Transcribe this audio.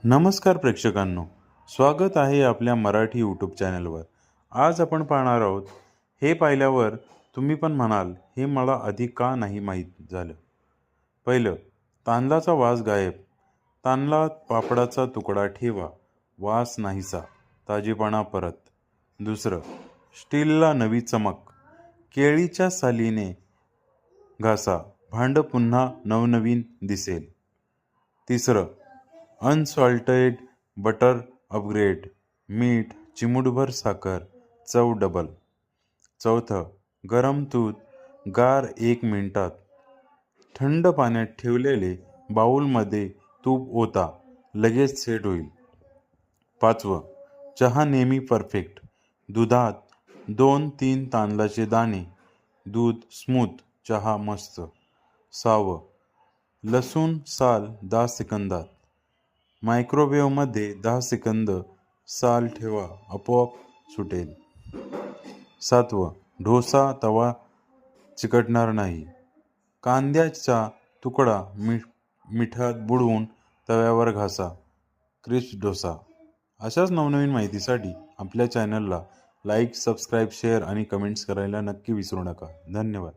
नमस्कार प्रेक्षकांनो, स्वागत आहे आपल्या मराठी यूट्यूब चॅनलवर। आज आपण पाहणार आहोत, हे पाहिल्यावर तुम्ही पण म्हणाल, हे मला आधी का नाही माहीत झालं। पहिलं, तांदळाचा वास गायब। तांदळात पापडाचा तुकडा ठेवा, वास नाहीसा, ताजेपणा परत। दुसरं, स्टीलला नवी चमक। केळीच्या सालीने घासा, भांड पुन्हा नवनवीन दिसेल। तिसरं, अनसॉल्टेड बटर अपग्रेड। मीठ, चिमूटभर साखर, चव डबल। चौथं, गरम दूध गार 1 मिनिटात। थंड पाण्यात ठेवलेले बाउलमध्ये तूप ओता, लगेच सेट होईल। पाचवं, चहा नेहमी परफेक्ट। दुधात 2-3 तांदळाचे दाणे, दूध स्मूथ, चहा मस्त। सहावं, लसूण साल 10 सेकंदात। मायक्रोवेव्हमध्ये 10 सेकंद साल ठेवा, आपोआप सुटेल। सातवं, डोसा तवा चिकटणार नाही। कांद्याचा तुकडा मिठात बुडवून तव्यावर घासा, क्रिस्प डोसा। अशाच नवनवीन माहितीसाठी आपल्या चॅनलला लाईक, सबस्क्राईब, शेअर आणि कमेंट्स करायला नक्की विसरू नका। धन्यवाद।